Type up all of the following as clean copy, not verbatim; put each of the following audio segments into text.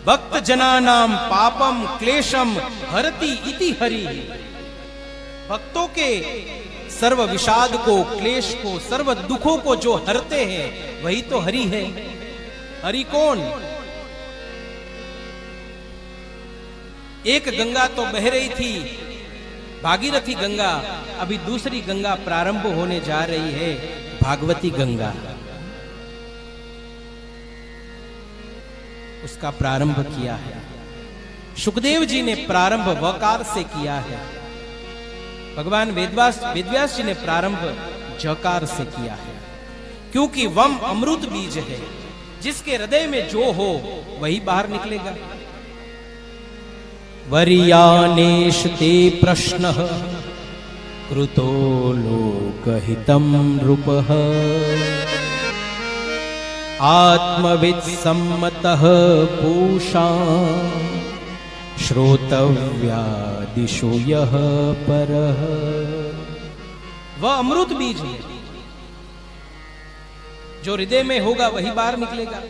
भक्त जनानाम पापम क्लेशम हरति इति हरि। भक्तों के सर्व विषाद को, क्लेश को, सर्व दुखों को जो हरते हैं वही तो हरि है। हरि कौन? एक गंगा तो बह रही थी, भागीरथी गंगा, अभी दूसरी गंगा प्रारंभ होने जा रही है, भागवती गंगा। उसका प्रारंभ किया है सुखदेव जी ने, प्रारंभ वकार से किया है। भगवान वेदव्यास जी ने प्रारंभ जकार से किया है, क्योंकि वम अमृत बीज है, जिसके हृदय में जो हो वही बाहर निकलेगा। वर्यानेश ते प्रश्न कृतो लोकहितं नृपः आत्मवित् सम्मतः पूषा श्रोतव्या दिशो यः परः। वह अमृत बीज है, जो हृदय में होगा वही बाहर निकलेगा।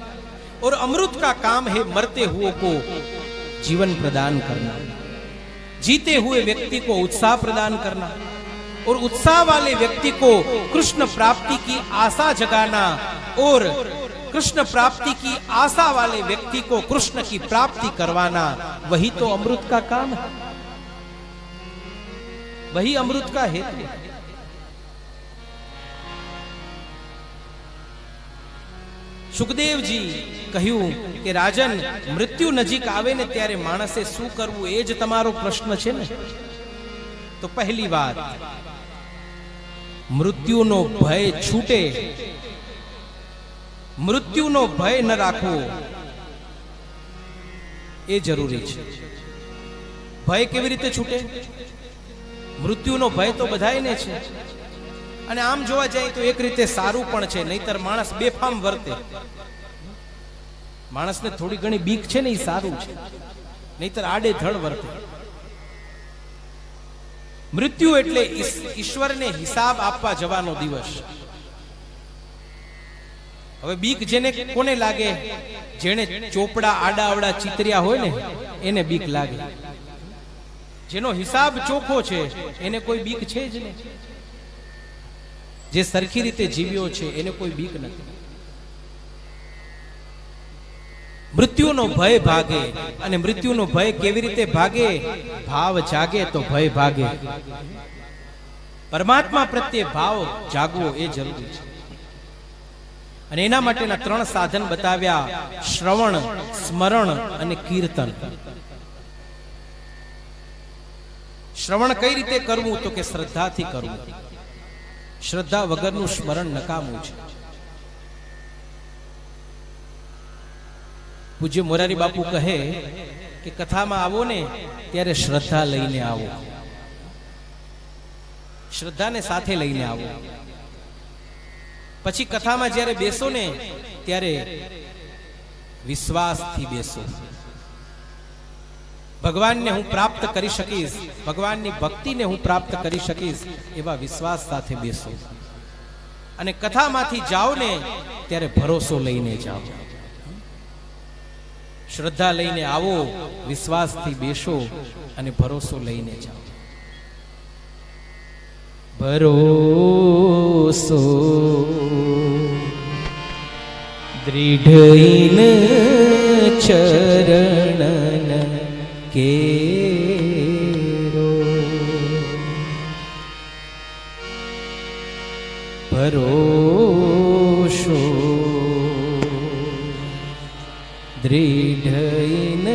और अमृत का काम है मरते हुए को जीवन प्रदान करना, जीते हुए व्यक्ति को उत्साह प्रदान करना, और उत्साह वाले व्यक्ति को कृष्ण प्राप्ति की आशा जगाना, और कृष्ण प्राप्ति की आशा वाले व्यक्ति को कृष्ण की प्राप्ति करवाना। वही तो अमृत का काम है, वही अमृत का हेतु है। સુખદેવ જી કહ્યું કે રાજન, મૃત્યુ નજીક આવે ને ત્યારે માણસે શું કરવું, એ જ તમારો પ્રશ્ન છે ને. તો પહેલી વાત, મૃત્યુનો ભય છૂટે, મૃત્યુનો ભય ન રાખવો એ જરૂરી છે. ભય કેવી રીતે છૂટે? મૃત્યુનો ભય તો બધાયને છે, અને આમ જોવા જાય તો એક રીતે સારું પણ છે, નહીતર માણસ બેફામ વર્તે. માણસને થોડી ઘણી બીક છે ને એ સારું છે, નહીતર આડે ધડ વર્તે. મૃત્યુ એટલે ઈશ્વરને હિસાબ આપવા જવાનો દિવસ. હવે બીક જેને કોને લાગે? જેને ચોપડા આડા આવડા ચિતર્યા હોય ને એને બીક લાગે. જેનો હિસાબ ચોખ્ખો છે એને કોઈ બીક છે જ નહીં. જે સરખી રીતે જીવ્યો છે એને કોઈ બીક નથી. મૃત્યુનો ભય ભાગે, અને મૃત્યુનો ભય કેવી રીતે ભાગે? ભાવ જાગે તો ભય ભાગે. પરમાત્મા પ્રત્યે ભાવ જાગવો એ જરૂરી છે, અને એના માટેના 3 સાધન બતાવ્યા: શ્રવણ, સ્મરણ અને કીર્તન. શ્રવણ કઈ રીતે કરવું? તો કે શ્રદ્ધાથી કરવું. શ્રદ્ધા વગરનું સ્મરણ નકામું છે. પૂજ્ય મોરારી બાપુ કહે કે કથામાં આવો ને ત્યારે શ્રદ્ધા લઈને આવો, શ્રદ્ધાને સાથે લઈને આવો. પછી કથામાં જ્યારે બેસો ને ત્યારે વિશ્વાસથી બેસો. ભગવાનને હું પ્રાપ્ત કરી શકીશ, ભગવાનની ભક્તિને હું પ્રાપ્ત કરી શકીશ એવા વિશ્વાસ સાથે બેસો. અને કથામાંથી જાઓ ને ત્યારે ભરોસો લઈને જાઓ. શ્રદ્ધા લઈને આવો, વિશ્વાસથી બેસો અને ભરોસો લઈને જાઓ. ભરોસો દૃઢઈન ચરણ કેરો, ભરોસો દૃઢઈન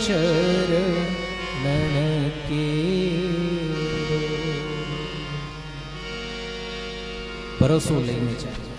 ચરણ કેરો. ભરોસો લઈને ચાલો.